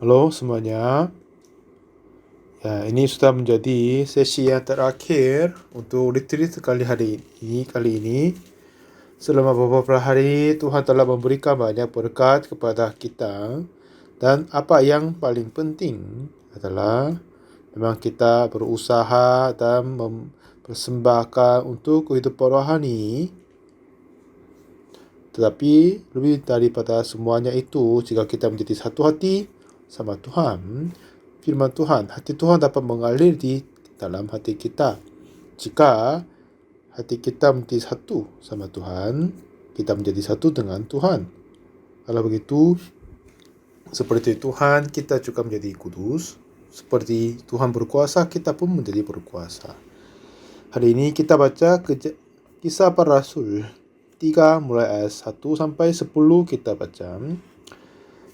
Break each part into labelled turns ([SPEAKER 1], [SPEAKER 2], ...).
[SPEAKER 1] Halo semuanya. Ya, ini sudah menjadi sesi yang terakhir untuk retreat kali ini. Selama beberapa hari, Tuhan telah memberikan banyak berkat kepada kita. Dan apa yang paling penting adalah memang kita berusaha dan mempersembahkan untuk kehidupan rohani. Tetapi lebih daripada semuanya itu, jika kita menjadi satu hati sama Tuhan, firman Tuhan, hati Tuhan dapat mengalir di dalam hati kita. Jika hati kita menjadi satu sama Tuhan, kita menjadi satu dengan Tuhan. Kalau begitu, seperti Tuhan, kita juga menjadi kudus. Seperti Tuhan berkuasa, kita pun menjadi berkuasa. Hari ini kita baca Kisah Para Rasul 3 mulai ayat 1 sampai 10 kita baca.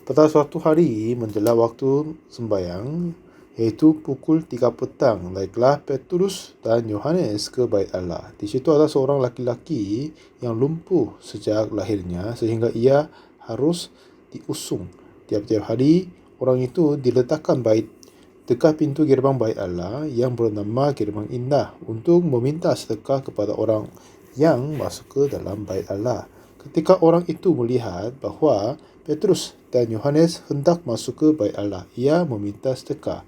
[SPEAKER 1] Pada suatu hari menjelang waktu sembahyang, yaitu pukul 3 petang, naiklah Petrus dan Yohanes ke bait Allah. Di situ ada seorang laki-laki yang lumpuh sejak lahirnya sehingga ia harus diusung. Tiap-tiap hari orang itu diletakkan dekat pintu gerbang bait Allah yang bernama Gerbang Indah untuk meminta sedekah kepada orang yang masuk ke dalam bait Allah. Ketika orang itu melihat bahawa Petrus dan Yohanes hendak masuk ke bait Allah, ia meminta sedekah.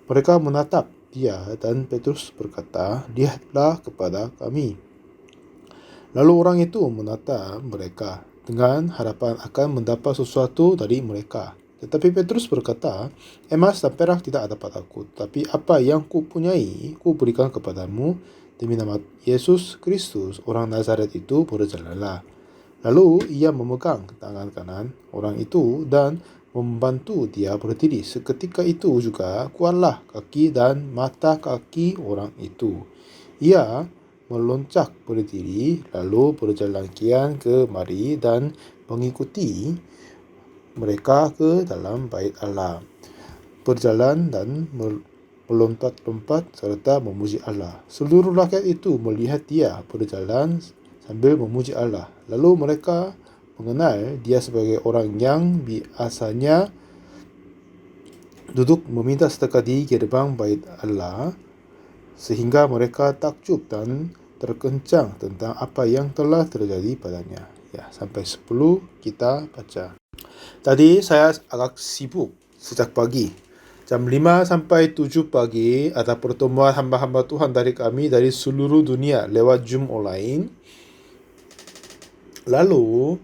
[SPEAKER 1] Mereka menatap dia dan Petrus berkata, "Lihatlah kepada kami." Lalu orang itu menatap mereka dengan harapan akan mendapat sesuatu dari mereka. Tetapi Petrus berkata, "Emas dan perak tidak ada padaku, tapi apa yang kupunyai, ku berikan kepadamu. Demi nama Yesus Kristus, orang Nazaret itu, berjalanlah." Lalu ia memegang tangan kanan orang itu dan membantu dia berdiri. Seketika itu juga kuatlah kaki dan mata kaki orang itu. Ia meloncat berdiri, lalu berjalan kian ke mari dan mengikuti mereka ke dalam bait Allah. Berjalan dan melompat-lompat serta memuji Allah. Seluruh rakyat itu melihat dia berjalan sambil memuji Allah. Lalu mereka mengenal dia sebagai orang yang biasanya duduk meminta sedekah di gerbang bait Allah, sehingga mereka takjub dan terkencang tentang apa yang telah terjadi padanya. Ya, sampai 10 kita baca. Tadi saya agak sibuk sejak pagi. Jam 5 sampai 7 pagi ada pertemuan hamba-hamba Tuhan dari kami dari seluruh dunia lewat Zoom online. Lalu,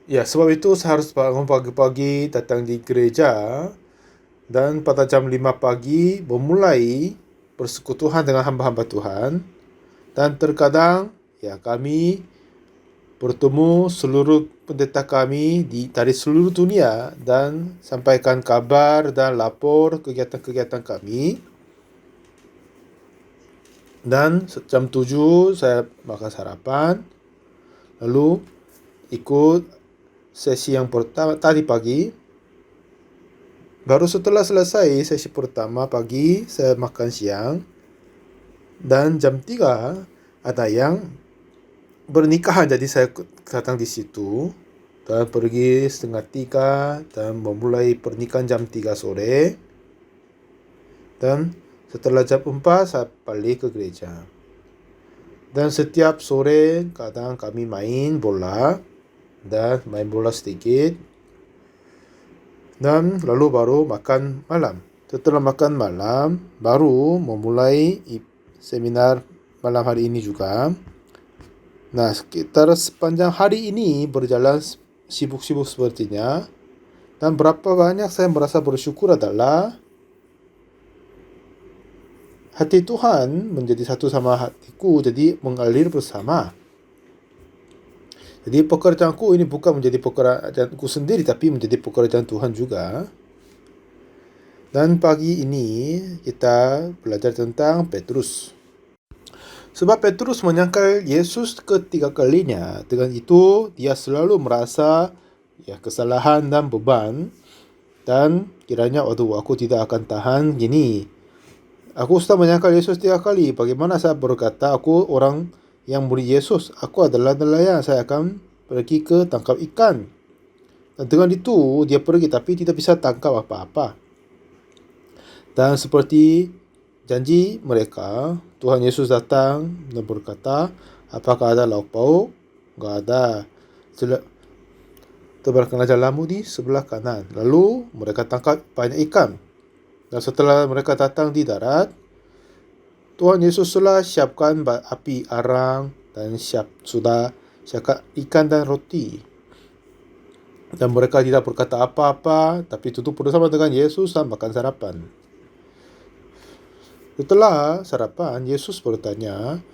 [SPEAKER 1] sebab itu saya harus bangun pagi-pagi datang di gereja. Dan pada jam 5 pagi memulai persekutuan dengan hamba-hamba Tuhan. Dan terkadang kami bertemu seluruh pendeta kami dari seluruh dunia dan sampaikan kabar dan lapor kegiatan-kegiatan kami. Dan jam 7 saya makan sarapan. Lalu ikut sesi yang pertama tadi pagi. Baru setelah selesai sesi pertama pagi, saya makan siang. Dan jam 3 ada yang bernikahan, jadi saya datang di situ dan pergi 2:30 dan memulai pernikahan jam 3 sore. Dan setelah jam 4 saya balik ke gereja. Dan setiap sore kadang kami main bola sedikit. Dan lalu baru makan malam. Setelah makan malam baru memulai seminar malam hari ini juga. Nah, sekitar sepanjang hari ini berjalan sibuk-sibuk sepertinya. Dan berapa banyak saya merasa bersyukur adalah hati Tuhan menjadi satu sama hatiku, jadi mengalir bersama. Jadi pekerjaanku ini bukan menjadi pekerjaanku sendiri, tapi menjadi pekerjaan Tuhan juga. Dan pagi ini kita belajar tentang Petrus. Sebab Petrus menyangkal Yesus ketiga kalinya. Dengan itu, dia selalu merasa kesalahan dan beban. Dan kiranya, aku tidak akan tahan gini. Aku sudah menyangkal Yesus 3 kali. Bagaimana saya berkata, aku orang yang murid Yesus. Aku adalah nelayan. Saya akan pergi ke tangkap ikan. Dan dengan itu, dia pergi tapi tidak bisa tangkap apa-apa. Dan seperti janji mereka, Tuhan Yesus datang dan berkata, apakah ada lauk pauk? Enggak ada. Tebalkanlah jalamu di sebelah kanan. Lalu mereka tangkap banyak ikan. Dan setelah mereka datang di darat, Tuhan Yesus telah siapkan api arang dan sudah siapkan ikan dan roti. Dan mereka tidak berkata apa-apa, tapi duduk bersama dengan Yesus dan makan sarapan. Setelah sarapan, Yesus bertanya,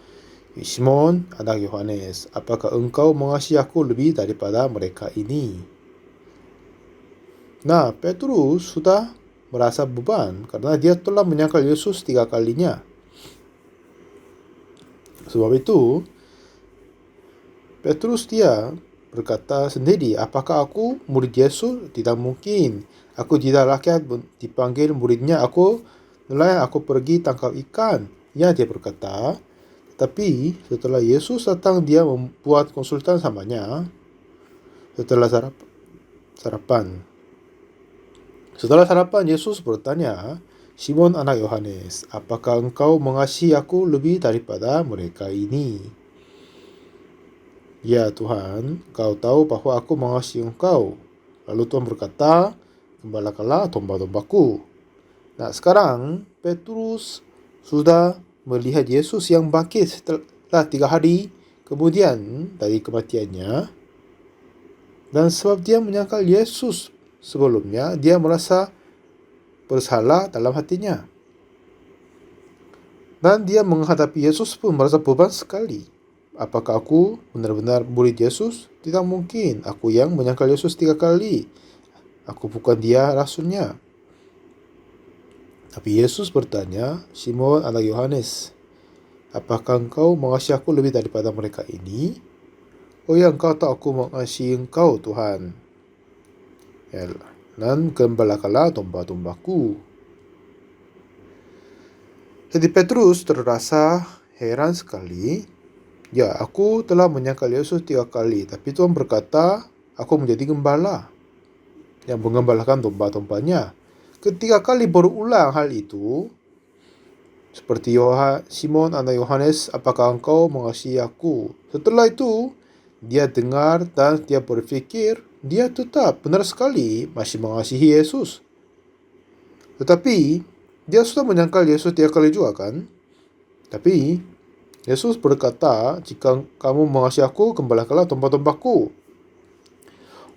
[SPEAKER 1] Simon, anak Yohanes, apakah engkau mengasihi aku lebih daripada mereka ini? Nah, Petrus sudah merasa beban karena dia telah menyangkal Yesus 3 kalinya. Sebab itu, Petrus dia berkata sendiri, apakah aku murid Yesus? Tidak mungkin. Aku tidak layak dipanggil muridnya. Aku pergi tangkap ikan. Ya, dia berkata. Tapi setelah Yesus datang, dia membuat konsultan samanya. Setelah sarapan. Setelah sarapan, Yesus bertanya, Simon anak Yohanes, apakah engkau mengasihi aku lebih daripada mereka ini? Ya Tuhan, kau tahu bahwa aku mengasihi engkau. Lalu Tuhan berkata, gembalakanlah domba-dombaku. Nah, sekarang Petrus sudah melihat Yesus yang bangkit setelah 3 hari kemudian dari kematiannya. Dan sebab dia menyangkal Yesus sebelumnya, dia merasa bersalah dalam hatinya. Dan dia menghadapi Yesus pun merasa beban sekali. Apakah aku benar-benar murid Yesus? Tidak mungkin. Aku yang menyangkal Yesus 3 kali. Aku bukan dia rasulnya. Tapi Yesus bertanya, Simon anak Yohanes, apakah engkau mengasihi aku lebih daripada mereka ini? Oh ya, engkau tahu aku mengasihi engkau, Tuhan. Ya, dan gembalakanlah domba-dombaku. Jadi Petrus terasa heran sekali. Ya, aku telah menyangkal Yesus 3 kali, tapi Tuhan berkata, aku menjadi gembala yang mengembalakan domba-dombanya. Ketiga kali berulang hal itu, seperti Simon anak Yohanes, apakah engkau mengasihi aku? Setelah itu, dia dengar dan dia berpikir, dia tetap benar sekali masih mengasihi Yesus. Tetapi, dia sudah menyangkal Yesus 3 kali juga kan? Tapi, Yesus berkata, jika kamu mengasihi aku, gembalakanlah domba-dombaku.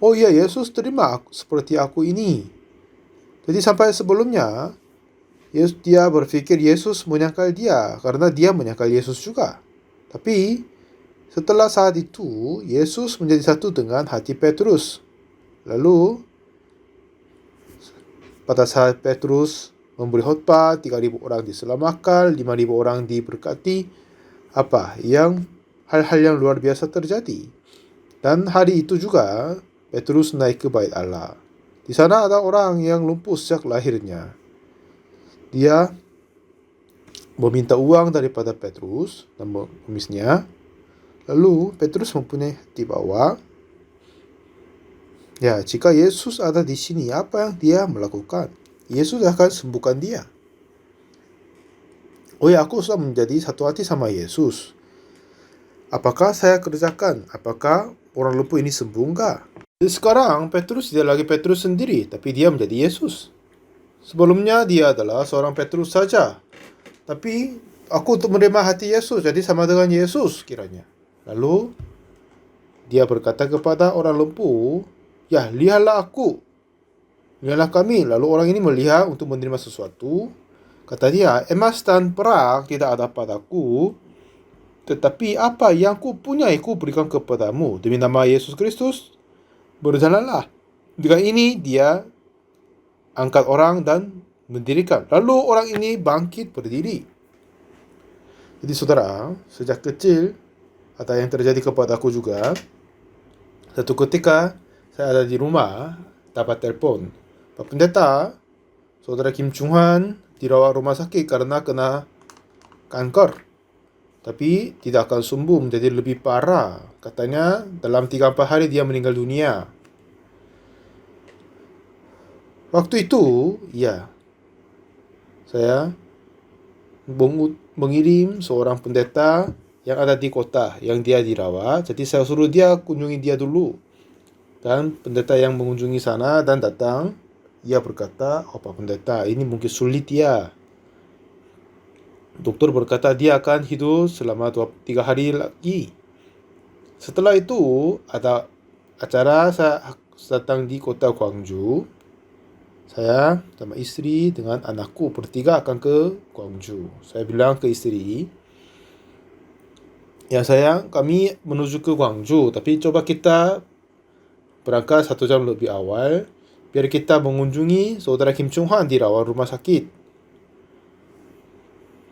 [SPEAKER 1] Oh iya, Yesus terima seperti aku ini. Jadi sampai sebelumnya, dia berpikir Yesus menyangkal dia, karena dia menyangkal Yesus juga. Tapi, setelah saat itu, Yesus menjadi satu dengan hati Petrus. Lalu, pada saat Petrus memberi khotbah, 3.000 orang diselamatkan, 5.000 orang diberkati, hal-hal yang luar biasa terjadi. Dan hari itu juga Petrus naik ke bait Allah. Di sana ada orang yang lumpuh sejak lahirnya. Dia meminta uang daripada Petrus dan mengemisnya. Lalu Petrus mempunyai hati bahwa, ya, jika Yesus ada di sini, apa yang dia melakukan? Yesus akan sembuhkan dia. Oh ya, aku sudah menjadi satu hati sama Yesus. Apakah saya kerjakan? Apakah orang lumpuh ini sembuh enggak? Jadi sekarang Petrus tidak lagi Petrus sendiri, tapi dia menjadi Yesus. Sebelumnya dia adalah seorang Petrus saja. Tapi aku untuk menerima hati Yesus, jadi sama dengan Yesus kiranya. Lalu dia berkata kepada orang lumpuh, ya, lihatlah aku. Lihatlah kami. Lalu orang ini melihat untuk menerima sesuatu. Kata dia, emas dan perak tidak ada padaku, tetapi apa yang ku punya ku berikan kepadamu. Demi nama Yesus Kristus, berjalanlah. Dengan ini dia angkat orang dan mendirikan. Lalu orang ini bangkit berdiri. Jadi saudara, sejak kecil ada yang terjadi kepadaku juga. Satu ketika saya ada di rumah, dapat telepon, Pak Pendeta, saudara Kim Chung Han dirawat rumah sakit karena kena kanker. Tapi tidak akan sembuh, menjadi lebih parah. Katanya dalam 3-4 hari dia meninggal dunia. Waktu itu, ya, saya mengirim seorang pendeta yang ada di kota yang dia dirawat. Jadi saya suruh dia kunjungi dia dulu. Dan pendeta yang mengunjungi sana dan datang, ia berkata, "Oh Pak Pendeta, ini mungkin sulit ya." Dokter berkata dia akan hidup selama 3 hari lagi. Setelah itu ada acara, saya datang di kota Gwangju. Saya sama istri dengan anakku bertiga akan ke Gwangju. Saya bilang ke istri, "Ya sayang, kami menuju ke Gwangju, tapi coba kita berangkat 1 jam lebih awal, biar kita mengunjungi saudara Kim Chung Han di rawat rumah sakit."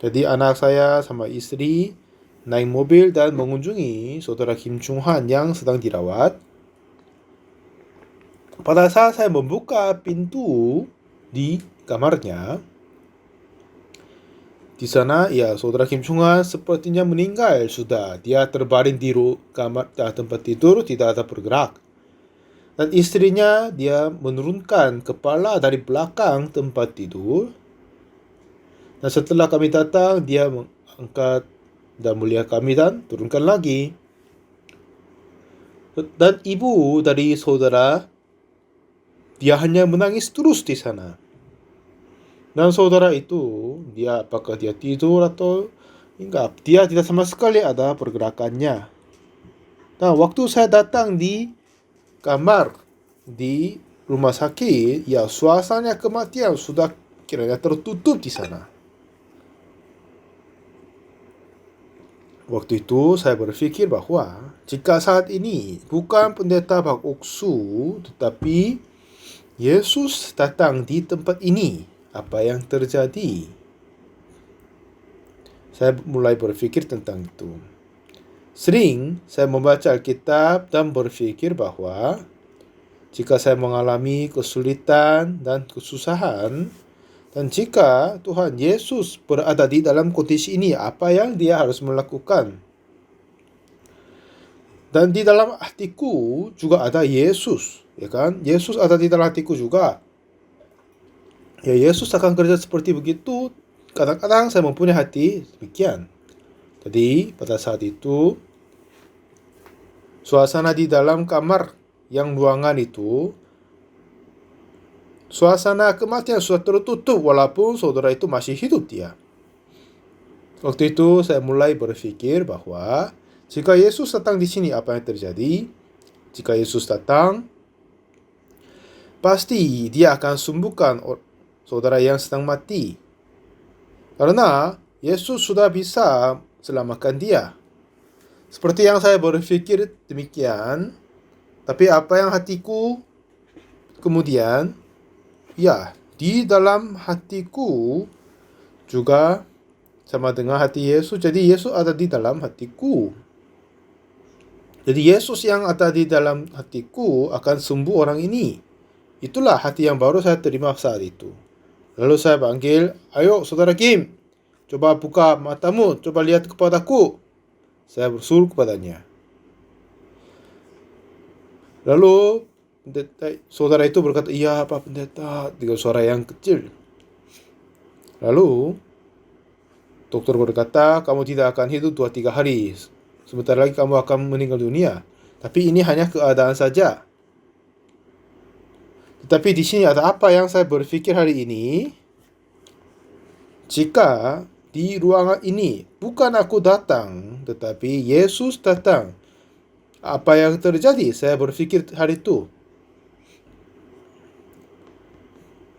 [SPEAKER 1] Jadi anak saya sama istri naik mobil dan mengunjungi saudara Kim Chung Han yang sedang dirawat. Pada saat saya membuka pintu di kamarnya, di sana ya saudara Kim Chung Han sepertinya meninggal sudah. Dia terbaring di kamar tempat tidur, tidak ada bergerak. Dan istrinya dia menurunkan kepala dari belakang tempat tidur. Dan setelah kami datang, dia mengangkat dan melihat kami dan turunkan lagi. Dan ibu dari saudara, dia hanya menangis terus di sana. Dan saudara itu, apakah dia tidur atau enggak, dia tidak sama sekali ada pergerakannya. Nah, waktu saya datang di kamar di rumah sakit, ya suasana kematian sudah kiranya tertutup di sana. Waktu itu saya berpikir bahwa jika saat ini bukan pendeta Pak Oksu, tetapi Yesus datang di tempat ini, apa yang terjadi? Saya mulai berpikir tentang itu. Sering saya membaca Alkitab dan berpikir bahwa jika saya mengalami kesulitan dan kesusahan, dan jika Tuhan Yesus berada di dalam kondisi ini, apa yang dia harus melakukan? Dan di dalam hatiku juga ada Yesus, ya kan? Yesus ada di dalam hatiku juga. Ya, Yesus akan kerja seperti begitu. Kadang-kadang saya mempunyai hati demikian. Jadi pada saat itu, suasana di dalam kamar yang ruangan itu, suasana kematian sudah tertutup walaupun saudara itu masih hidup dia. Waktu itu saya mulai berpikir bahwa jika Yesus datang di sini, apa yang terjadi? Jika Yesus datang, pasti dia akan sembuhkan saudara yang sedang mati. Karena Yesus sudah bisa selamatkan dia. Seperti yang saya berpikir demikian, tapi apa yang hatiku kemudian, ya, di dalam hatiku juga sama dengan hati Yesus. Jadi Yesus ada di dalam hatiku. Jadi Yesus yang ada di dalam hatiku akan sembuh orang ini. Itulah hati yang baru saya terima saat itu. Lalu saya panggil, "Ayo saudara Kim, coba buka matamu, coba lihat kepadaku." Saya bersuruh kepadanya. Lalu saudara itu berkata, "Iya Pak Pendeta," dengan suara yang kecil. Lalu dokter berkata, "Kamu tidak akan hidup 2-3 hari. Sebentar lagi kamu akan meninggal dunia. Tapi ini hanya keadaan saja." Tetapi di sini ada apa yang saya berpikir hari ini? Jika di ruangan ini bukan aku datang, tetapi Yesus datang, apa yang terjadi? Saya berpikir hari itu.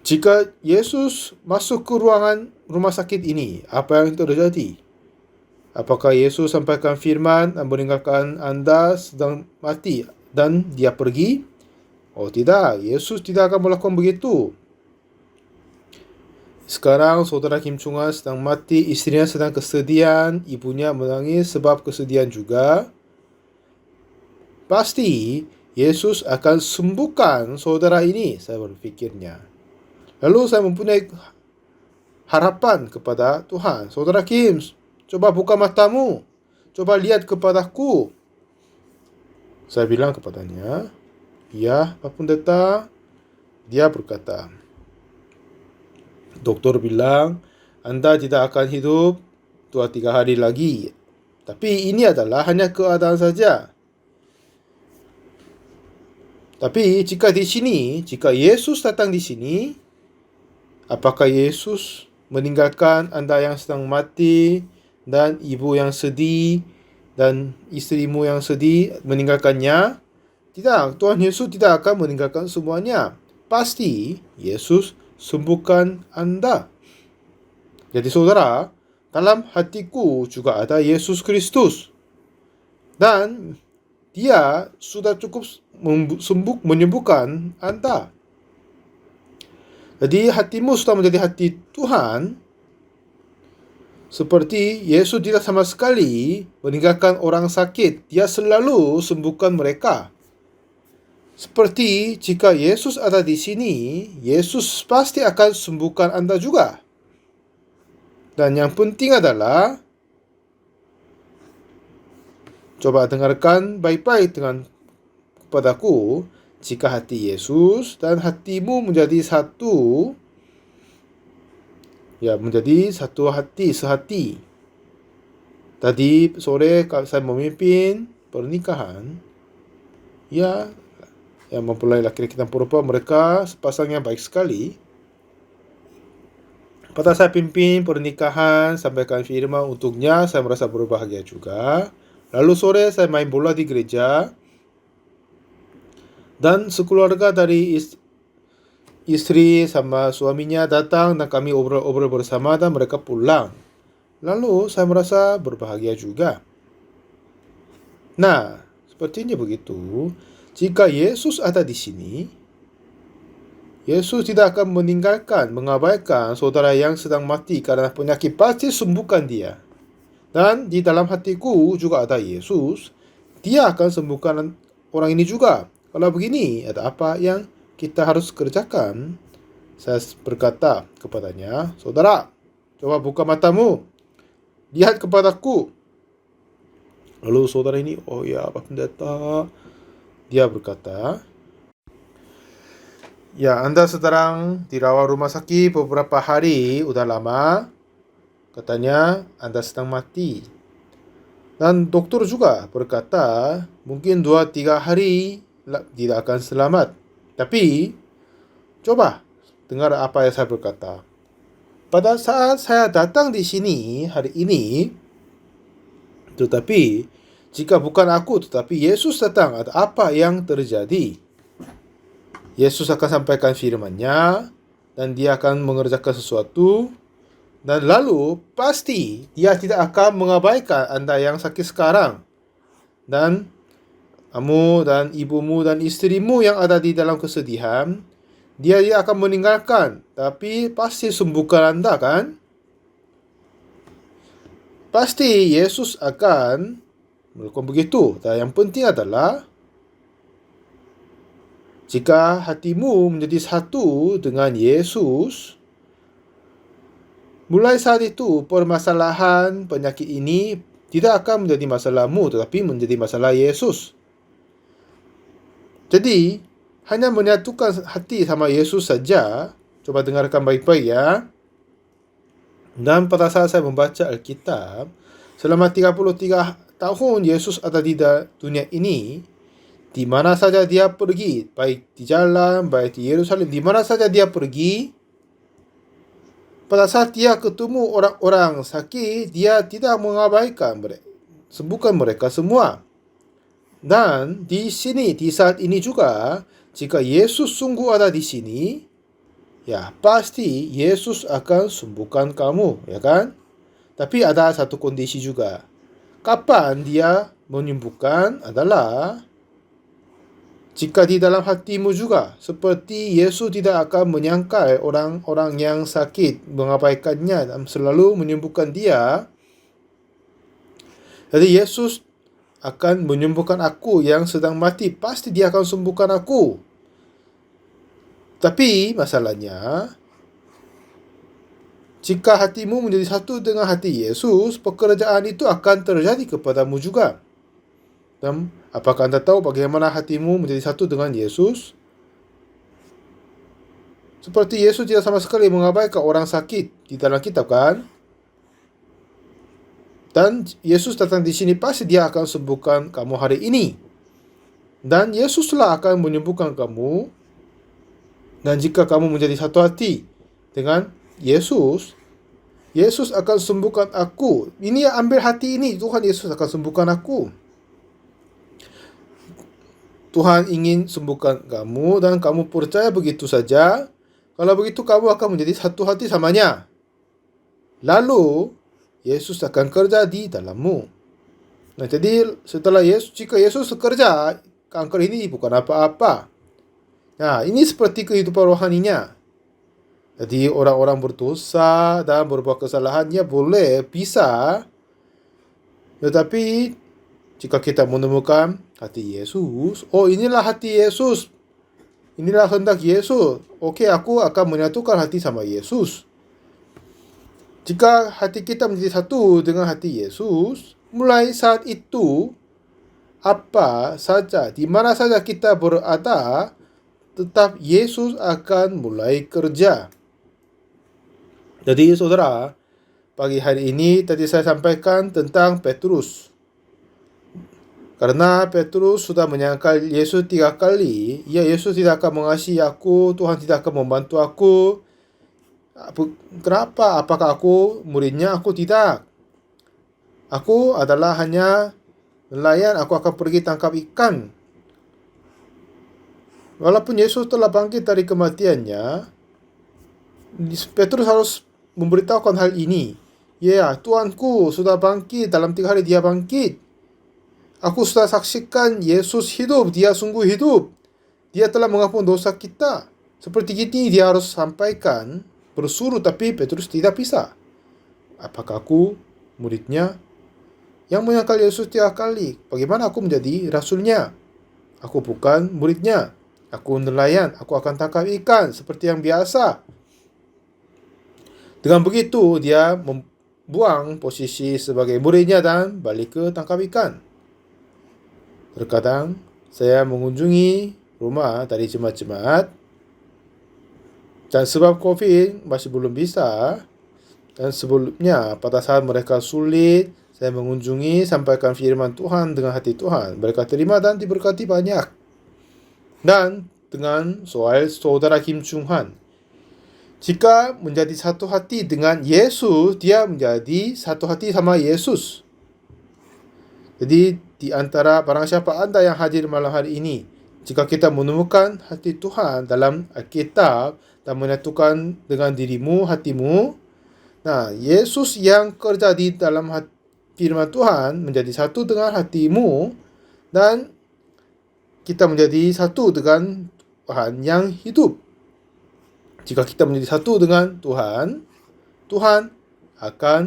[SPEAKER 1] Jika Yesus masuk ke ruangan rumah sakit ini, apa yang terjadi? Apakah Yesus sampaikan firman dan meninggalkan Anda sedang mati dan dia pergi? Oh tidak, Yesus tidak akan melakukan begitu. Sekarang saudara Kim Chung Han sedang mati, istrinya sedang kesedihan, ibunya menangis sebab kesedihan juga. Pasti Yesus akan sembuhkan saudara ini, saya berpikirnya. Lalu saya mempunyai harapan kepada Tuhan. "Saudara Kim, coba buka matamu, coba lihat kepadaku." Saya bilang kepadanya, "Ya Pak Pendeta." Dia berkata, Doktor bilang, Anda tidak akan hidup 2-3 hari lagi. Tapi ini adalah hanya keadaan saja. Tapi jika Yesus datang di sini, apakah Yesus meninggalkan Anda yang sedang mati dan ibu yang sedih dan istrimu yang sedih meninggalkannya? Tidak, Tuhan Yesus tidak akan meninggalkan semuanya. Pasti Yesus sembuhkan Anda. Jadi saudara, dalam hatiku juga ada Yesus Kristus. Dan dia sudah cukup menyembuhkan Anda. Jadi hatimu sudah menjadi hati Tuhan. Seperti Yesus tidak sama sekali meninggalkan orang sakit. Dia selalu sembuhkan mereka. Seperti jika Yesus ada di sini, Yesus pasti akan sembuhkan Anda juga. Dan yang penting adalah, coba dengarkan baik-baik kepadaku. Jika hati Yesus dan hatimu menjadi satu, menjadi satu hati, sehati. Tadi sore saya memimpin pernikahan, yang mempelai laki-laki dan perempuan, mereka sepasang yang baik sekali. Pada saya pimpin pernikahan, sampaikan firman untuknya, saya merasa berbahagia juga. Lalu sore saya main bola di gereja, dan sekeluarga dari istri sama suaminya datang dan kami obrol-obrol bersama dan mereka pulang. Lalu saya merasa berbahagia juga. Nah, sepertinya begitu. Jika Yesus ada di sini, Yesus tidak akan mengabaikan saudara yang sedang mati karena penyakit, pasti sembuhkan dia. Dan di dalam hatiku juga ada Yesus. Dia akan sembuhkan orang ini juga. Kalau begini, ada apa yang kita harus kerjakan? Saya berkata kepadanya, saudara, coba buka matamu. Lihat kepadaku. Lalu saudara ini, oh ya Pak Pendeta. Dia berkata, ya, Anda sedang dirawat rumah sakit beberapa hari, udah lama. Katanya Anda sedang mati. Dan dokter juga berkata, mungkin 2-3 hari tidak akan selamat. Tapi, coba dengar apa yang saya berkata. Pada saat saya datang di sini hari ini, tetapi jika bukan aku, tetapi Yesus datang, ada apa yang terjadi? Yesus akan sampaikan firman-Nya, dan dia akan mengerjakan sesuatu, dan lalu pasti dia tidak akan mengabaikan Anda yang sakit sekarang, dan kamu dan ibumu dan istrimu yang ada di dalam kesedihan. Dia akan meninggalkan, tapi pasti sembuhkan Anda, kan? Pasti Yesus akan melakukan begitu. Dan yang penting adalah, jika hatimu menjadi satu dengan Yesus, mulai saat itu permasalahan penyakit ini tidak akan menjadi masalahmu, tetapi menjadi masalah Yesus. Jadi, hanya menyatukan hati sama Yesus saja. Coba dengarkan baik-baik ya. Dan pada saat saya membaca Alkitab, selama 33 tahun Yesus ada di dunia ini, di mana saja dia pergi, baik di jalan, baik di Yerusalem, di mana saja dia pergi, pada saat dia ketemu orang-orang sakit, dia tidak mengabaikan mereka, sembuhkan mereka semua. Dan di sini, di saat ini juga, jika Yesus sungguh ada di sini, ya pasti Yesus akan sembuhkan kamu, ya kan? Tapi ada satu kondisi juga. Kapan dia menyembuhkan adalah jika di dalam hatimu juga, seperti Yesus tidak akan menyangkal orang-orang yang sakit, mengabaikannya dan selalu menyembuhkan dia. Jadi Yesus akan menyembuhkan aku yang sedang mati, pasti dia akan sembuhkan aku. Tapi masalahnya, jika hatimu menjadi satu dengan hati Yesus, pekerjaan itu akan terjadi kepadamu juga. Dan apakah Anda tahu bagaimana hatimu menjadi satu dengan Yesus? Seperti Yesus tidak sama sekali mengabaikan orang sakit di dalam kitab kan? Dan Yesus datang di sini pasti dia akan sembuhkan kamu hari ini. Dan Yesuslah akan menyembuhkan kamu. Dan jika kamu menjadi satu hati dengan Yesus, Yesus akan sembuhkan aku. Ini ambil hati ini, Tuhan Yesus akan sembuhkan aku. Tuhan ingin sembuhkan kamu dan kamu percaya begitu saja. Kalau begitu kamu akan menjadi satu hati samanya. Lalu Yesus akan kerja di dalammu. Nah, jadi jika Yesus bekerja, kanker ini bukan apa-apa. Nah, ini seperti kehidupan rohaninya. Jadi orang-orang berdosa dan berbuat kesalahannya boleh, bisa. Tetapi jika kita menemukan hati Yesus, oh inilah hati Yesus, inilah kehendak Yesus, oke, aku akan menyatukan hati sama Yesus. Jika hati kita menjadi satu dengan hati Yesus, mulai saat itu, apa saja, di mana saja kita berada, tetap Yesus akan mulai kerja. Jadi saudara, pagi hari ini tadi saya sampaikan tentang Petrus. Karena Petrus sudah menyangkal Yesus 3 kali, ya Yesus tidak akan mengasihi aku, Tuhan tidak akan membantu aku. Kenapa? Apakah aku muridnya? Aku tidak. Aku adalah hanya nelayan, aku akan pergi tangkap ikan. Walaupun Yesus telah bangkit dari kematiannya, Petrus harus memberitahukan hal ini. Ya, Tuanku sudah bangkit, dalam 3 hari dia bangkit. Aku sudah saksikan Yesus hidup, dia sungguh hidup. Dia telah mengampuni dosa kita. Seperti ini dia harus sampaikan, bersuruh, tapi Petrus tidak bisa. Apakah aku muridnya? Yang menyangkal Yesus 3 kali. Bagaimana aku menjadi rasulnya? Aku bukan muridnya. Aku nelayan, aku akan tangkap ikan seperti yang biasa. Dengan begitu, dia membuang posisi sebagai muridnya dan balik ke tangkap ikan. Terkadang, saya mengunjungi rumah dari jemaat-jemaat, dan sebab COVID masih belum bisa, dan sebelumnya pada saat mereka sulit, saya mengunjungi, sampaikan firman Tuhan dengan hati Tuhan. Mereka terima dan diberkati banyak. Dan dengan soal saudara Kim Chung Han, jika menjadi satu hati dengan Yesus, dia menjadi satu hati sama Yesus. Jadi di antara barang siapa Anda yang hadir malam hari ini, jika kita menemukan hati Tuhan dalam Alkitab dan menyatukan dengan dirimu, hatimu, nah Yesus yang kerja di dalam firman Tuhan menjadi satu dengan hatimu, dan kita menjadi satu dengan Tuhan yang hidup. Jika kita menjadi satu dengan Tuhan, Tuhan akan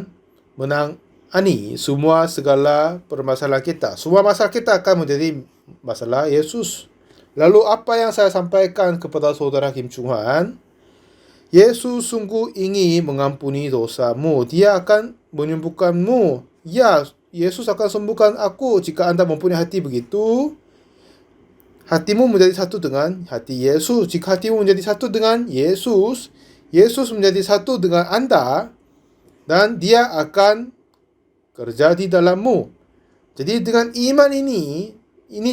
[SPEAKER 1] menangani semua segala permasalahan kita. Semua masalah kita akan menjadi masalah Yesus. Lalu apa yang saya sampaikan kepada saudara Kim Chung Han? Yesus sungguh ingin mengampuni dosamu. Dia akan menyembuhkanmu. Ya, Yesus akan sembuhkan aku jika Anda mempunyai hati begitu. Hatimu menjadi satu dengan hati Yesus. Jika hatimu menjadi satu dengan Yesus, Yesus menjadi satu dengan Anda, dan dia akan kerja di dalammu. Jadi dengan iman ini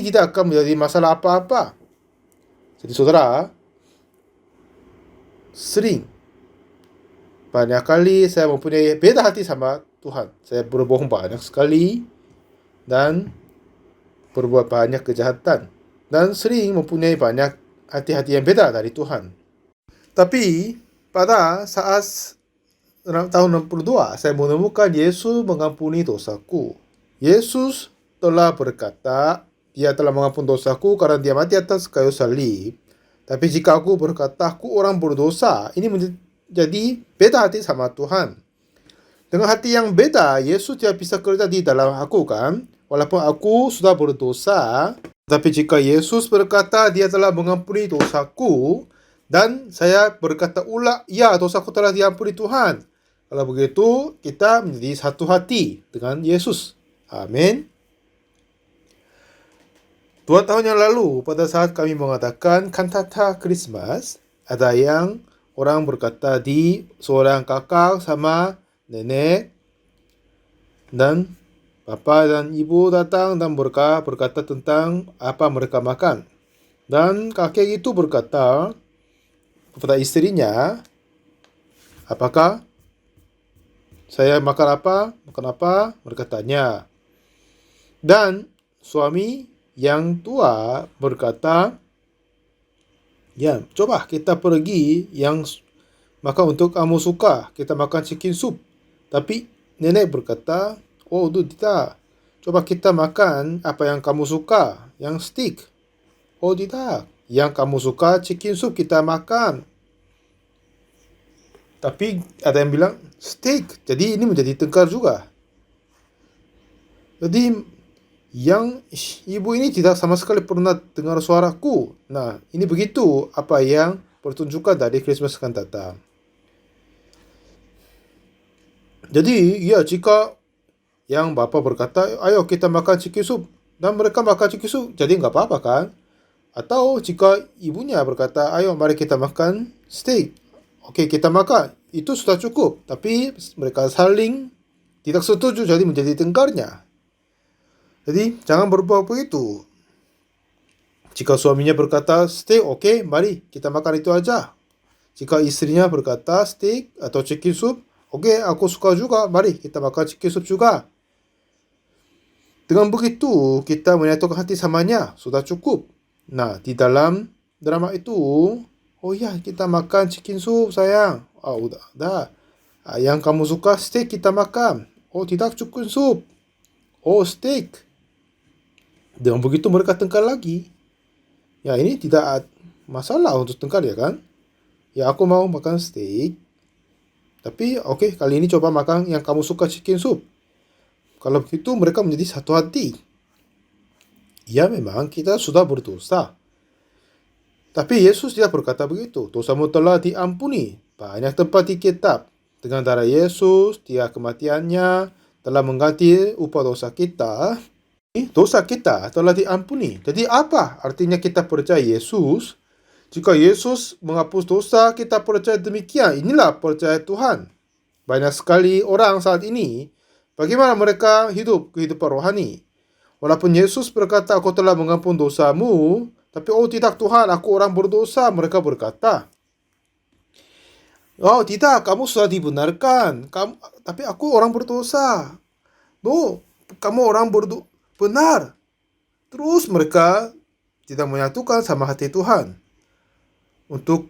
[SPEAKER 1] tidak akan menjadi masalah apa-apa. Jadi saudara, banyak kali saya mempunyai beda hati sama Tuhan. Saya berbohong banyak sekali dan berbuat banyak kejahatan. Dan sering mempunyai banyak hati-hati yang beda dari Tuhan. Tapi pada saat tahun 62, saya menemukan Yesus mengampuni dosaku. Yesus telah berkata, dia telah mengampuni dosaku karena dia mati atas kayu salib. Tapi jika aku berkata, aku orang berdosa, ini menjadi beda hati sama Tuhan. Dengan hati yang beda, Yesus tidak bisa kerja di dalam aku kan? Walaupun aku sudah berdosa, tapi jika Yesus berkata dia telah mengampuni dosaku, dan saya berkata ulang, ya dosaku telah diampuni Tuhan. Kalau begitu, kita menjadi satu hati dengan Yesus. Amin. 2 tahun yang lalu, pada saat kami mengadakan kantata Christmas, ada yang orang berkata di seorang kakak sama nenek dan bapa dan ibu datang dan berkata tentang apa mereka makan. Dan kakek itu berkata kepada istrinya, apakah saya makan apa? Makan apa? Mereka tanya. Dan suami yang tua berkata, ya, coba kita pergi yang maka untuk kamu suka, kita makan chicken soup. Tapi nenek berkata, oh tidak, coba kita makan apa yang kamu suka, yang steak. Oh tidak, yang kamu suka chicken soup kita makan. Tapi ada yang bilang steak, jadi ini menjadi tengkar juga. Jadi yang ibu ini tidak sama sekali pernah dengar suaraku. Nah, ini begitu apa yang pertunjukan dari Christmas akan datang. Jadi, ya jika yang bapak berkata, ayo kita makan chicken soup, dan mereka makan chicken soup, jadi nggak apa-apa kan? Atau jika ibunya berkata, ayo mari kita makan steak, oke kita makan, itu sudah cukup. Tapi mereka saling tidak setuju, jadi menjadi tengkarnya. Jadi jangan berbuat begitu. Jika suaminya berkata steak, oke, mari kita makan itu aja. Jika istrinya berkata steak atau chicken soup, oke, aku suka juga, mari kita makan chicken soup juga. Dengan begitu, kita menyatukan hati samanya, sudah cukup. Nah, di dalam drama itu, oh ya, kita makan chicken soup, sayang. Oh, udah. Yang kamu suka steak kita makan. Oh, tidak chicken soup. Oh, steak. Dengan begitu mereka tengkar lagi. Ya, ini tidak masalah untuk tengkar ya kan? Ya, aku mau makan steak. Tapi oke, kali ini coba makan yang kamu suka chicken soup. Kalau begitu mereka menjadi satu hati. Ya memang kita sudah berdosa. Tapi Yesus tidak berkata begitu. Dosamu telah diampuni. Banyak tempat di kitab. Dengan darah Yesus, dia kematiannya telah mengganti upah dosa kita. Dosa kita telah diampuni. Jadi apa artinya kita percaya Yesus? Jika Yesus menghapus dosa, kita percaya demikian. Inilah percaya Tuhan. Banyak sekali orang saat ini, bagaimana mereka hidup kehidupan rohani. Walaupun Yesus berkata, aku telah mengampun dosamu, tapi oh tidak Tuhan, aku orang berdosa. Mereka berkata, oh tidak, kamu sudah dibenarkan. Tapi aku orang berdosa. No, kamu orang benar. Terus mereka tidak menyatukan sama hati Tuhan. Untuk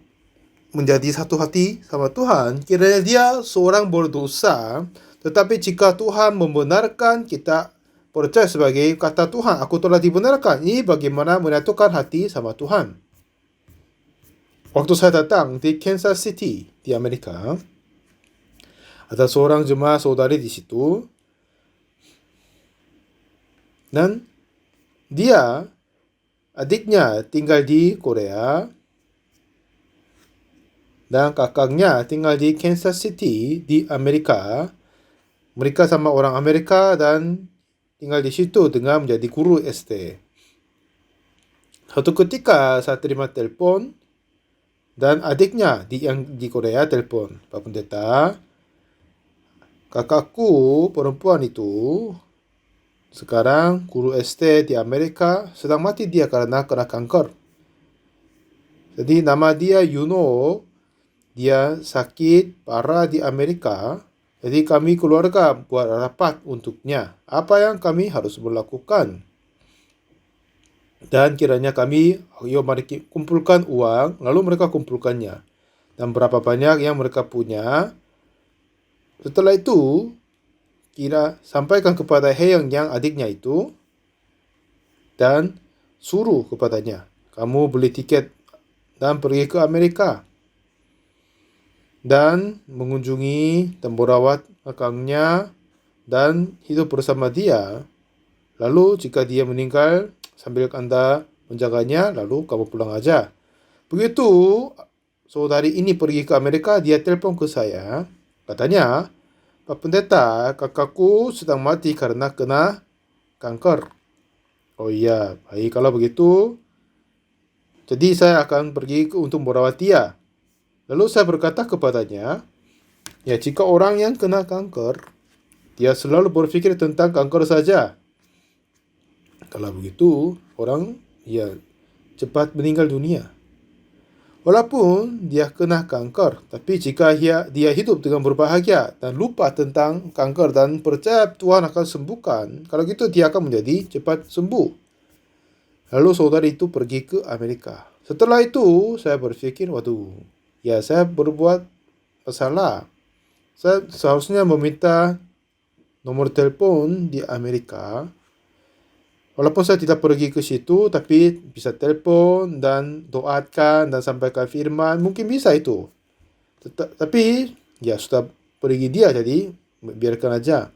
[SPEAKER 1] menjadi satu hati sama Tuhan, kiranya dia seorang berdosa, tetapi jika Tuhan membenarkan, kita percaya sebagai kata Tuhan, aku telah dibenarkan. Ini bagaimana menyatukan hati sama Tuhan. Waktu saya datang di Kansas City, di Amerika, ada seorang jemaah saudari di situ, dan dia, adiknya tinggal di Korea, dan kakaknya tinggal di Kansas City, di Amerika. Mereka sama orang Amerika dan tinggal di situ dengan menjadi guru SD. Suatu ketika saya terima telepon, dan adiknya yang di Korea telepon, Pak Pendeta, kakakku perempuan itu sekarang guru SD di Amerika, sedang mati dia karena kena kanker. Jadi nama dia Yuno, dia sakit parah di Amerika. Jadi kami keluarga buat rapat untuknya. Apa yang kami harus melakukan? Dan kiranya kami, mari kumpulkan uang, lalu mereka kumpulkannya. Dan berapa banyak yang mereka punya. Setelah itu, sampaikan kepada Heyang yang adiknya itu, dan suruh kepadanya, kamu beli tiket dan pergi ke Amerika. Dan mengunjungi dan merawat kakaknya dan hidup bersama dia. Lalu jika dia meninggal, sambil Anda menjaganya, lalu kamu pulang aja. Begitu saudari ini pergi ke Amerika, dia telepon ke saya. Katanya, Pak Pendeta, kakakku sedang mati karena kena kanker. Oh iya, baik kalau begitu. Jadi saya akan pergi untuk merawat dia. Lalu saya berkata kepadanya, ya jika orang yang kena kanker, dia selalu berpikir tentang kanker saja. Kalau begitu, orang ya cepat meninggal dunia. Walaupun dia kena kanker, tapi jika dia hidup dengan berbahagia dan lupa tentang kanker dan percaya Tuhan akan sembuhkan, kalau gitu dia akan menjadi cepat sembuh. Lalu saudari itu pergi ke Amerika. Setelah itu, saya berpikir, waduh, ya saya berbuat salah. Saya seharusnya meminta nomor telepon di Amerika. Walaupun saya tidak pergi ke situ, tapi bisa telepon dan doakan dan sampaikan firman, mungkin bisa itu. Tapi ya sudah pergi dia, jadi biarkan aja.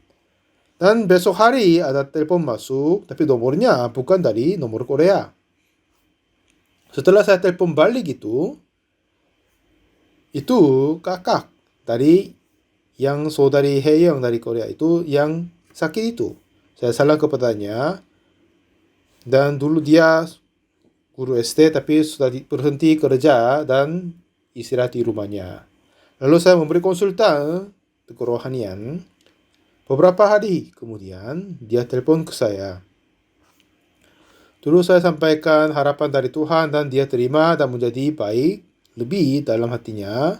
[SPEAKER 1] Dan besok hari ada telepon masuk, tapi nomornya bukan dari nomor Korea. Setelah saya telepon balik itu kakak dari yang saudari Heyong dari Korea itu yang sakit itu. Saya salah kepadanya. Dan dulu dia guru SD tapi sudah berhenti kerja dan istirahat di rumahnya. Lalu saya memberi konsultan ke kerohanian. Beberapa hari kemudian dia telepon ke saya. Dulu saya sampaikan harapan dari Tuhan dan dia terima dan menjadi baik lebih dalam hatinya.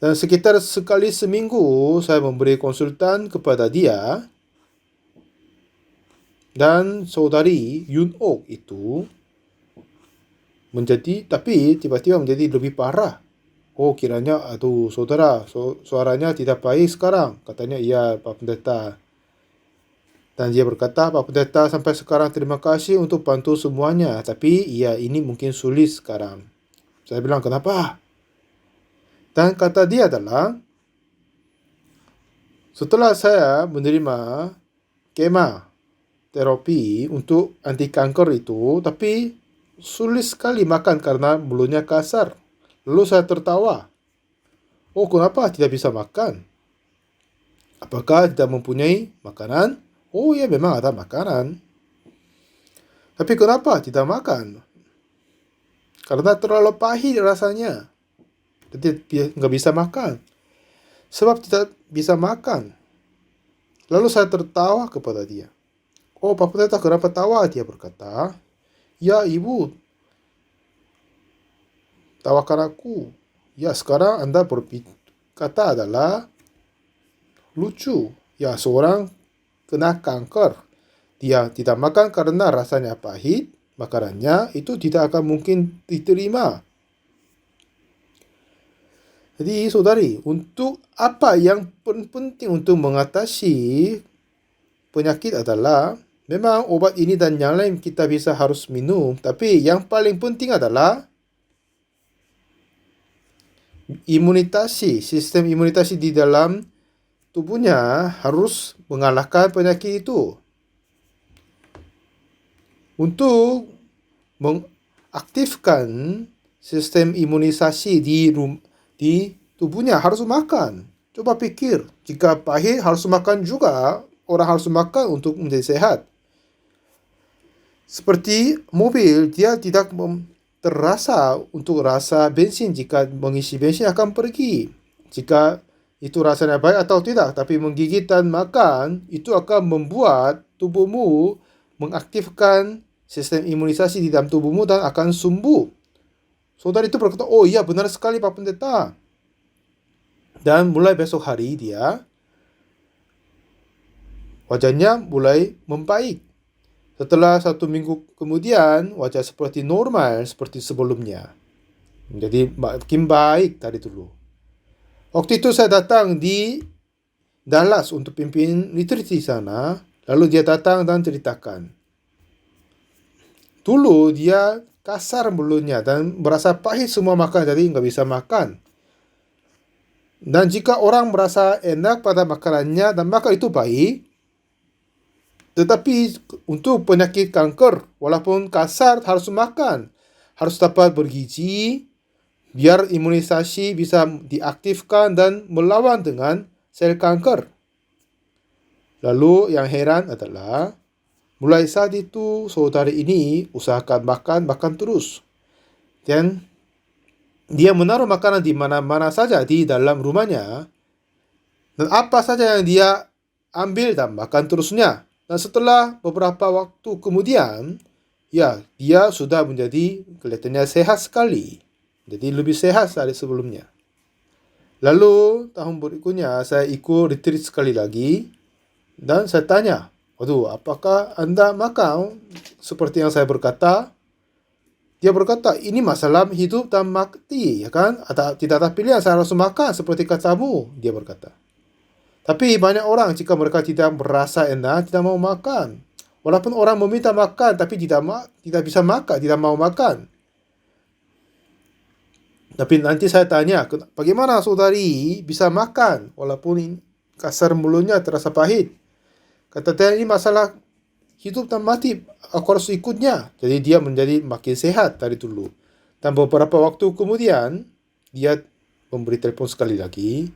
[SPEAKER 1] Dan sekitar sekali seminggu saya memberi konsultan kepada dia. Dan saudari Yun Ok itu tapi tiba-tiba menjadi lebih parah. Oh, kiranya, aduh saudara, suaranya tidak baik sekarang. Katanya, iya Pak Pendeta. Dan dia berkata, Pak Pendeta sampai sekarang terima kasih untuk bantu semuanya. Tapi ya ini mungkin sulit sekarang. Saya bilang, kenapa? Dan kata dia adalah, setelah saya menerima kema terapi untuk anti kanker itu, tapi sulit sekali makan karena mulutnya kasar. Lalu saya tertawa. Oh, kenapa tidak bisa makan? Apakah tidak mempunyai makanan? Oh ya, memang ada makanan. Tapi kenapa tidak makan? Karena terlalu pahit rasanya. Jadi nggak bisa makan. Sebab tidak bisa makan. Lalu saya tertawa kepada dia. Oh, Pak Pendeta, kenapa tawa? Dia berkata, ya ibu, tawakan aku. Ya, sekarang Anda berkata adalah lucu. Ya, seorang kena kanker. Dia tidak makan karena rasanya pahit, makanannya itu tidak akan mungkin diterima. Jadi, saudari, untuk apa yang penting untuk mengatasi penyakit adalah memang obat ini dan yang lain kita bisa harus minum. Tapi yang paling penting adalah sistem imunitasi di dalam tubuhnya harus mengalahkan penyakit itu. Untuk mengaktifkan sistem imunisasi di tubuhnya harus makan. Coba pikir, jika pahit harus makan juga, orang harus makan untuk menjadi sehat. Seperti mobil, dia tidak terasa untuk rasa bensin. Jika mengisi bensin akan pergi. Jika itu rasanya baik atau tidak, tapi menggigit dan makan, itu akan membuat tubuhmu mengaktifkan sistem imunisasi di dalam tubuhmu dan akan sembuh. Saudara itu berkata, oh iya benar sekali Pak Pendeta. Dan mulai besok hari dia, wajahnya mulai membaik. Setelah 1 minggu kemudian, wajah seperti normal, seperti sebelumnya. Jadi makin baik dari dulu. Waktu itu saya datang di Dallas untuk pimpin retreat di sana. Lalu dia datang dan ceritakan. Dulu dia kasar mulutnya dan merasa pahit semua makan, jadi nggak bisa makan. Dan jika orang merasa enak pada makanannya dan makan itu baik, tetapi untuk penyakit kanker, walaupun kasar harus makan, harus dapat bergizi, biar imunisasi bisa diaktifkan dan melawan dengan sel kanker. Lalu yang heran adalah, mulai saat itu saudari ini usahakan makan terus. Dan dia menaruh makanan di mana-mana saja di dalam rumahnya, dan apa saja yang dia ambil dan makan terusnya. Dan setelah beberapa waktu kemudian, ya, dia sudah menjadi kelihatannya sehat sekali. Jadi lebih sehat dari sebelumnya. Lalu tahun berikutnya saya ikut retreat sekali lagi dan saya tanya, "Waduh, apakah Anda makan seperti yang saya berkata?" Dia berkata, "Ini masalah hidup dan mati, ya kan? Tidak ada pilihan, saya harus makan seperti katamu," dia berkata. Tapi banyak orang jika mereka tidak merasa enak, tidak mau makan. Walaupun orang meminta makan, tapi tidak bisa makan, tidak mau makan. Tapi nanti saya tanya, bagaimana saudari bisa makan walaupun kasar mulutnya terasa pahit? Kata dia, ini masalah hidup dan mati, aku harus ikutnya. Jadi dia menjadi makin sehat dari dulu. Dan beberapa waktu kemudian, dia memberi telepon sekali lagi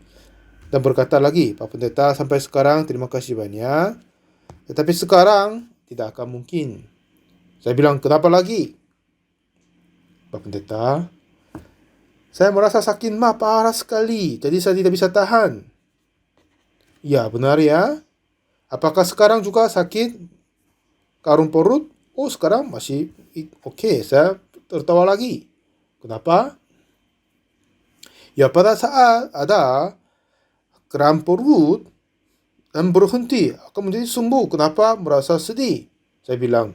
[SPEAKER 1] dan berkata lagi, "Pak Pendeta, sampai sekarang terima kasih banyak. Tetapi sekarang tidak akan mungkin." Saya bilang, "Kenapa lagi, Pak Pendeta?" "Saya merasa sakit mah parah sekali, jadi saya tidak bisa tahan." "Ya, benar ya. Apakah sekarang juga sakit karung perut?" "Oh, sekarang masih oke." Saya tertawa lagi. "Kenapa?" "Ya, pada saat ada kram perut dan berhenti, akan menjadi sembuh. Kenapa merasa sedih?" Saya bilang.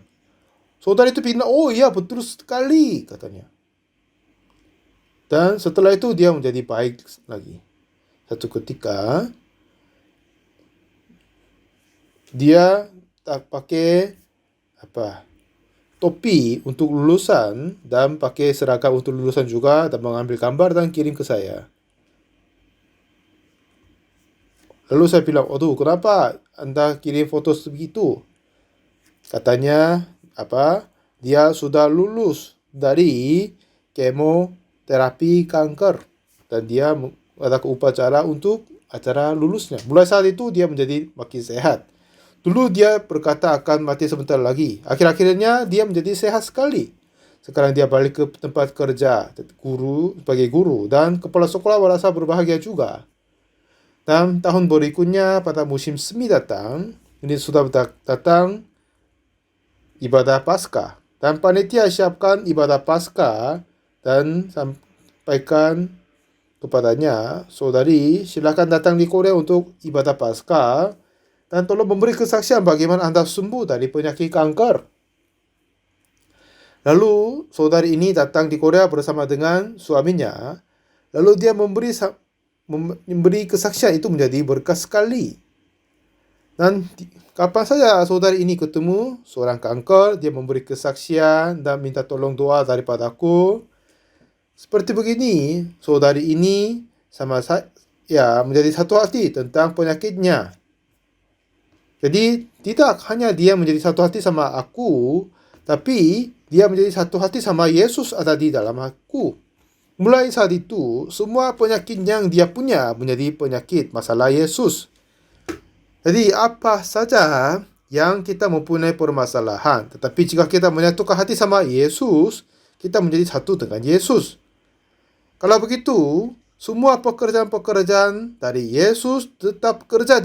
[SPEAKER 1] Saudara itu bilang, "Oh iya, betul sekali," katanya. Dan setelah itu dia menjadi baik lagi. Satu ketika dia tak pakai topi untuk lulusan dan pakai seragam untuk lulusan juga dan mengambil gambar dan kirim ke saya. Lalu saya bilang, "Aduh, kenapa Anda kirim foto sebegitu?" Katanya dia sudah lulus dari kemoterapi kanker dan dia ada upacara untuk acara lulusnya. Mulai saat itu dia menjadi makin sehat. Dulu dia berkata akan mati sebentar lagi. Akhir-akhirnya dia menjadi sehat sekali. Sekarang dia balik ke tempat kerja sebagai guru dan kepala sekolah merasa berbahagia juga. Dan tahun berikutnya pada musim semi datang, ini sudah datang ibadah Paskah. Dan panitia siapkan ibadah Paskah dan sampaikan kepadanya, "Saudari, silakan datang di Korea untuk ibadah Paskah dan tolong memberi kesaksian bagaimana Anda sembuh dari penyakit kanker." Lalu saudari ini datang di Korea bersama dengan suaminya. Lalu dia memberi kesaksian, itu menjadi berkah sekali. Dan kapan saja saudari ini ketemu seorang kanker, dia memberi kesaksian dan minta tolong doa daripadaku. Seperti begini, saudari ini sama saya menjadi satu hati tentang penyakitnya. Jadi tidak hanya dia menjadi satu hati sama aku, tapi dia menjadi satu hati sama Yesus ada di dalam aku. Mulai saat itu, semua penyakit yang dia punya menjadi penyakit masalah Yesus. Jadi apa saja yang kita mempunyai permasalahan, tetapi jika kita menyatukan hati sama Yesus, kita menjadi satu dengan Yesus. Kalau begitu, semua pekerjaan-pekerjaan dari Yesus tetap terjadi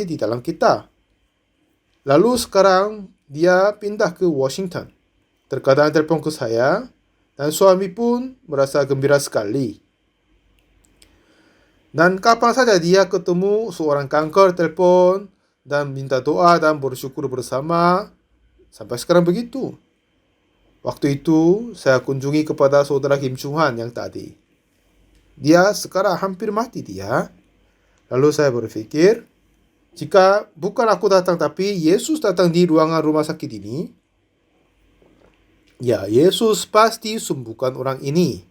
[SPEAKER 1] di dalam kita. Lalu sekarang dia pindah ke Washington. Terkadang telepon ke saya, dan suami pun merasa gembira sekali. Dan kapan saja dia ketemu seorang kanker, telepon dan minta doa dan bersyukur bersama. Sampai sekarang begitu. Waktu itu saya kunjungi kepada saudara Kim Chung Han yang tadi. Dia sekarang hampir mati dia. Lalu saya berpikir, jika bukan aku datang tapi Yesus datang di ruangan rumah sakit ini, ya, Yesus pasti sembuhkan orang ini.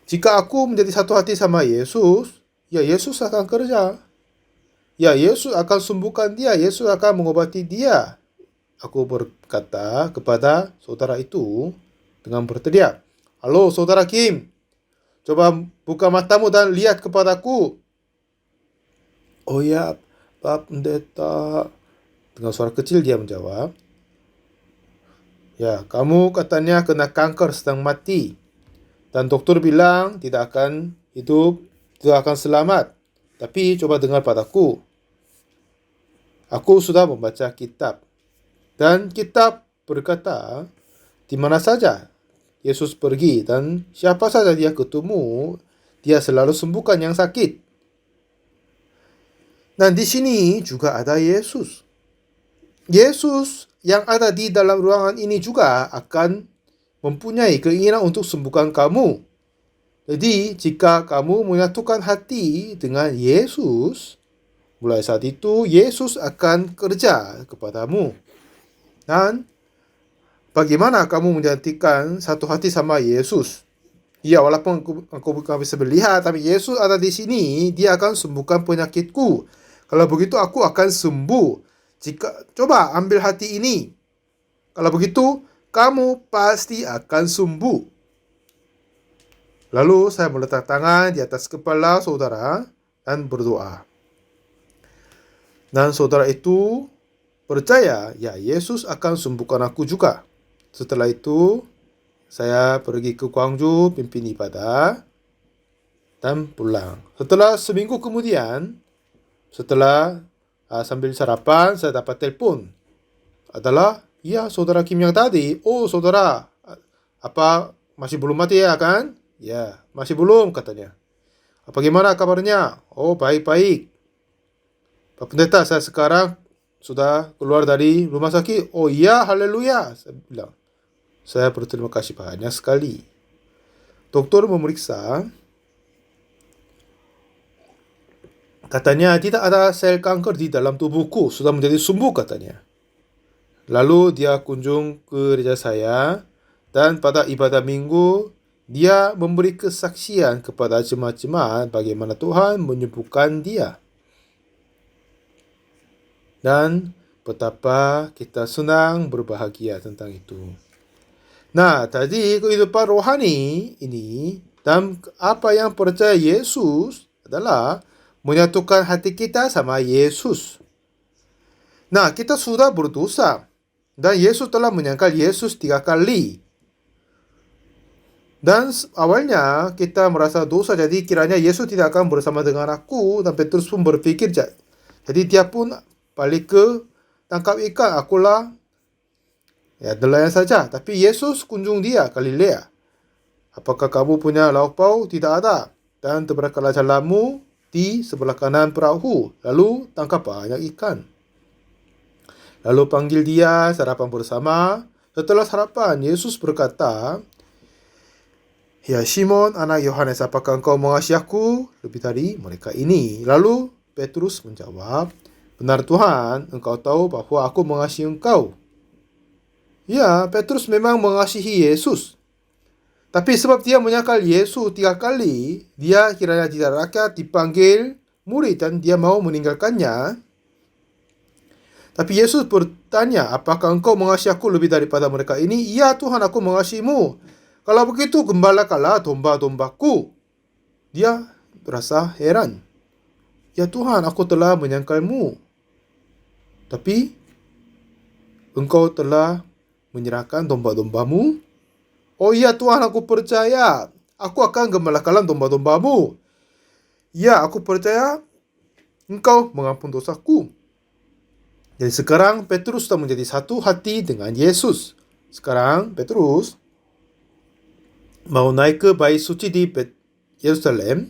[SPEAKER 1] Jika aku menjadi satu hati sama Yesus, ya Yesus akan kerja. Ya, Yesus akan sembuhkan dia. Yesus akan mengobati dia. Aku berkata kepada saudara itu dengan berteriak, "Halo saudara Kim, coba buka matamu dan lihat kepadaku." "Oh ya, Pak Pendeta." Dengan suara kecil dia menjawab, "Ya, kamu katanya kena kanker sedang mati. Dan doktor bilang tidak akan hidup, tidak akan selamat. Tapi coba dengar padaku. Aku sudah membaca kitab. Dan kitab berkata, di mana saja Yesus pergi dan siapa saja dia ketemu, dia selalu sembuhkan yang sakit. Dan di sini juga ada Yesus. Yesus yang ada di dalam ruangan ini juga akan mempunyai keinginan untuk sembuhkan kamu. Jadi, jika kamu menyatukan hati dengan Yesus, mulai saat itu Yesus akan kerja kepadamu. Dan bagaimana kamu menjadikan satu hati sama Yesus? Ya, walaupun aku bukan bisa melihat, tapi Yesus ada di sini, dia akan sembuhkan penyakitku. Kalau begitu aku akan sembuh. Coba ambil hati ini. Kalau begitu, kamu pasti akan sembuh. Lalu saya meletak tangan di atas kepala saudara dan berdoa. Dan saudara itu percaya, ya Yesus akan sembuhkan aku juga. Setelah itu, saya pergi ke Gwangju, pimpin ibadah, dan pulang. Setelah seminggu kemudian, sambil sarapan, saya dapat telepon. Adalah, ya saudara Kim yang tadi. Oh saudara, apa masih belum mati ya kan? Ya, masih belum katanya. Apa gimana kabarnya? Oh baik-baik. Pak Pendeta, saya sekarang sudah keluar dari rumah sakit. Oh iya, haleluya. Saya bilang, saya berterima kasih banyak sekali. Dokter memeriksa. Katanya tidak ada sel kanker di dalam tubuhku. Sudah menjadi sembuh katanya. Lalu dia kunjung ke gereja saya. Dan pada ibadah minggu, dia memberi kesaksian kepada jemaat-jemaat bagaimana Tuhan menyembuhkan dia. Dan betapa kita senang berbahagia tentang itu. Nah, tadi kehidupan rohani ini dan apa yang percaya Yesus adalah menyatukan hati kita sama Yesus. Nah, kita sudah berdosa. Dan Yesus telah menyangkal Yesus 3 kali. Dan awalnya kita merasa dosa, jadi kiranya Yesus tidak akan bersama dengan aku. Dan Petrus pun berpikir, jadi dia pun balik ke tangkap ikan, akulah ya nelayan saja. Tapi Yesus kunjung dia, Galilea. Apakah kamu punya lauk pauk? Tidak ada. Dan terbakarlah jalanmu di sebelah kanan perahu. Lalu tangkap banyak ikan. Lalu panggil dia, sarapan bersama. Setelah sarapan, Yesus berkata, ya Simon, anak Yohanes, apakah engkau mengasihi aku lebih dari mereka ini? Lalu Petrus menjawab, benar Tuhan, engkau tahu bahwa aku mengasihi engkau. Ya, Petrus memang mengasihi Yesus. Tapi sebab dia menyangkal Yesus 3 kali, dia kiranya tidak layak dipanggil murid dan dia mau meninggalkannya. Tapi Yesus bertanya, apakah engkau mengasihi aku lebih daripada mereka ini? Ya Tuhan, aku mengasihimu. Kalau begitu, gembalakanlah domba-dombaku. Dia merasa heran. Ya Tuhan, aku telah menyangkalmu. Tapi, engkau telah menyerahkan domba-dombamu? Oh iya Tuhan, aku percaya. Aku akan gembalakanlah domba-dombamu. Ya, aku percaya engkau mengampun dosaku. Jadi sekarang Petrus sudah menjadi satu hati dengan Yesus. Sekarang Petrus mau naik ke bait suci di Yerusalem.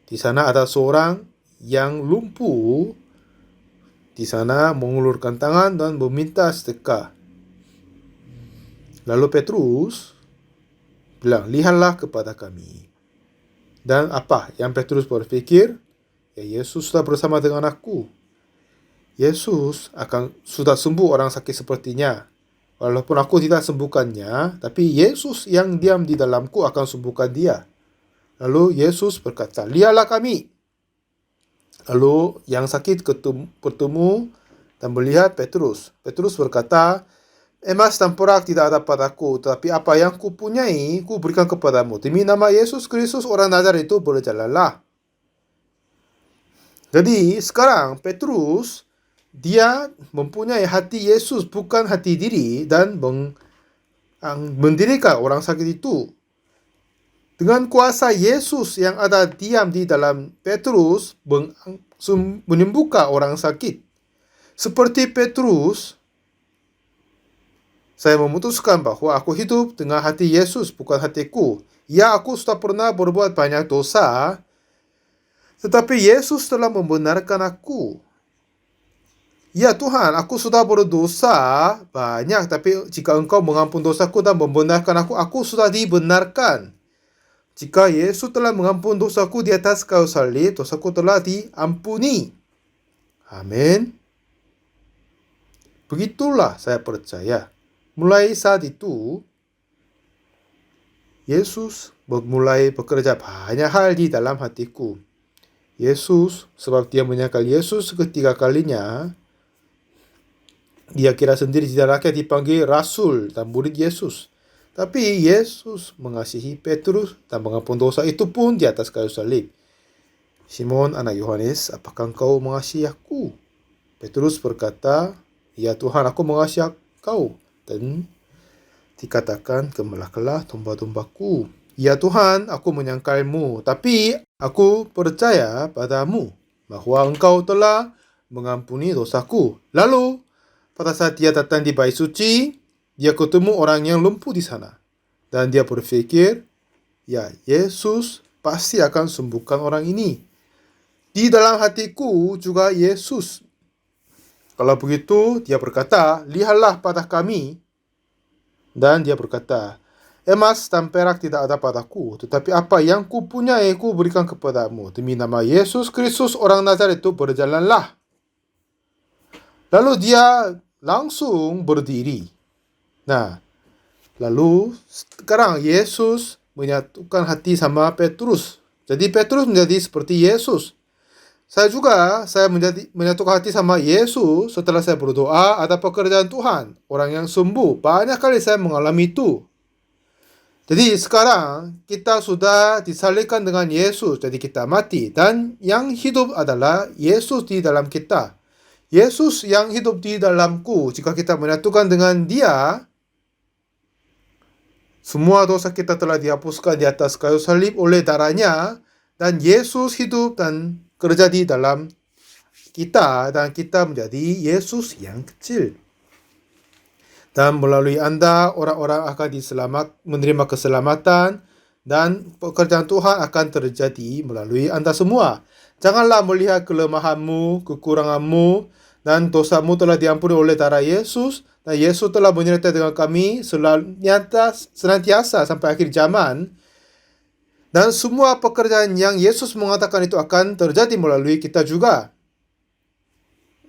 [SPEAKER 1] Di sana ada seorang yang lumpuh. Di sana mengulurkan tangan dan meminta sedekah. Lalu Petrus bilang, lihatlah kepada kami. Dan apa yang Petrus berpikir? Ya Yesus sudah bersama dengan aku. Yesus sudah sembuh orang sakit sepertinya. Walaupun aku tidak sembuhkannya, tapi Yesus yang diam di dalamku akan sembuhkan dia. Lalu Yesus berkata, lihatlah kami. Lalu yang sakit bertemu dan melihat Petrus. Petrus berkata, emas dan perak tidak ada padaku, tetapi apa yang kupunyai, ku berikan kepadamu. Demi nama Yesus Kristus orang Nazaret itu berjalanlah. Jadi sekarang Petrus, dia mempunyai hati Yesus, bukan hati diri, dan mendirikan orang sakit itu. Dengan kuasa Yesus yang ada diam di dalam Petrus menyembuhkan orang sakit. Seperti Petrus, saya memutuskan bahwa aku hidup dengan hati Yesus, bukan hatiku. Ya, aku sudah pernah berbuat banyak dosa, tetapi Yesus telah membenarkan aku. Ya Tuhan, aku sudah berdosa banyak, tapi jika Engkau mengampuni dosaku dan membenarkan aku sudah dibenarkan. Jika Yesus telah mengampuni dosaku di atas kayu salib, dosaku telah diampuni. Amin. Begitulah saya percaya. Mulai saat itu, Yesus mulai bekerja banyak hal di dalam hatiku. Yesus, sebab dia menyangkal Yesus ketiga kalinya, dia kira sendiri tidak layak dipanggil rasul dan murid Yesus. Tapi Yesus mengasihi Petrus dan mengampuni dosa itu pun di atas kayu salib. Simon anak Yohanes, apakah engkau mengasihi aku? Petrus berkata, ya Tuhan, aku mengasihi kau. Dan dikatakan, gembalakanlah domba-dombaku. Ya Tuhan, aku menyangkalmu, tapi aku percaya padamu bahwa engkau telah mengampuni dosaku. Lalu, pada saat dia datang di bait suci, dia ketemu orang yang lumpuh di sana. Dan dia berpikir, ya Yesus pasti akan sembuhkan orang ini. Di dalam hatiku juga Yesus. Kalau begitu, dia berkata, lihatlah pada kami. Dan dia berkata, emas dan perak tidak ada padaku, tetapi apa yang kupunyai ku berikan kepadamu. Demi nama Yesus Kristus orang Nazaret itu berjalanlah. Lalu dia langsung berdiri. Nah, lalu sekarang Yesus menyatukan hati sama Petrus. Jadi Petrus menjadi seperti Yesus. Saya menyatukan hati sama Yesus setelah saya berdoa, ada pekerjaan Tuhan. Orang yang sembuh. Banyak kali saya mengalami itu. Jadi sekarang kita sudah disalibkan dengan Yesus. Jadi kita mati. Dan yang hidup adalah Yesus di dalam kita. Yesus yang hidup di dalamku. Jika kita menyatukan dengan Dia, semua dosa kita telah dihapuskan di atas kayu salib oleh darahnya. Dan Yesus hidup dan kerja di dalam kita. Dan kita menjadi Yesus yang kecil. Dan melalui Anda, orang-orang akan menerima keselamatan. Dan pekerjaan Tuhan akan terjadi melalui Anda semua. Janganlah melihat kelemahanmu, kekuranganmu, dan dosamu telah diampuni oleh darah Yesus. Dan Yesus telah menyertai dengan kami senantiasa sampai akhir zaman. Dan semua pekerjaan yang Yesus mengatakan itu akan terjadi melalui kita juga.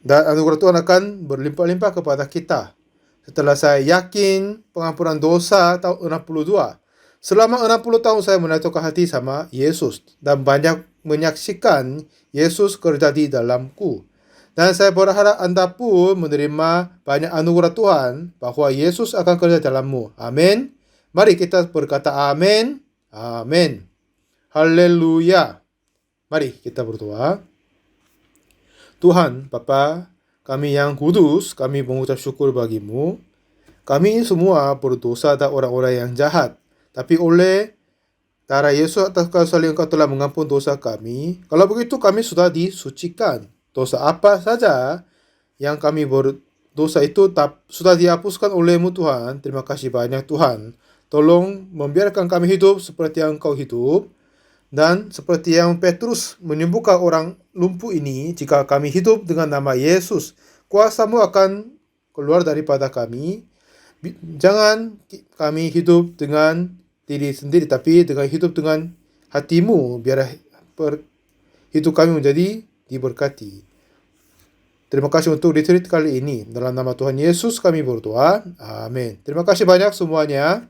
[SPEAKER 1] Dan anugerah Tuhan akan berlimpah-limpah kepada kita. Setelah saya yakin pengampunan dosa tahun 62. Selama 60 tahun saya menyatukan hati sama Yesus. Dan banyak menyaksikan Yesus kerja di dalamku. Dan saya berharap Anda pun menerima banyak anugerah Tuhan bahwa Yesus akan kerja dalammu. Amin. Mari kita berkata amin. Amin. Haleluya. Mari kita berdoa. Tuhan, Bapa, kami yang kudus, kami mengucap syukur bagimu. Kami semua berdosa dan orang-orang yang jahat. Tapi oleh darah Yesus atas kayu salib Engkau telah mengampuni dosa kami. Kalau begitu kami sudah disucikan. Dosa apa saja yang kami berdosa itu sudah dihapuskan oleh-Mu Tuhan. Terima kasih banyak Tuhan. Tolong membiarkan kami hidup seperti yang Engkau hidup. Dan seperti yang Petrus menyembuhkan orang lumpuh ini, jika kami hidup dengan nama Yesus, kuasa-Mu akan keluar daripada kami. Jangan kami hidup dengan diri sendiri, tapi dengan hidup dengan hati-Mu, biar hidup kami menjadi diberkati. Terima kasih untuk retreat kali ini. Dalam nama Tuhan Yesus kami berdoa. Amin. Terima kasih banyak semuanya.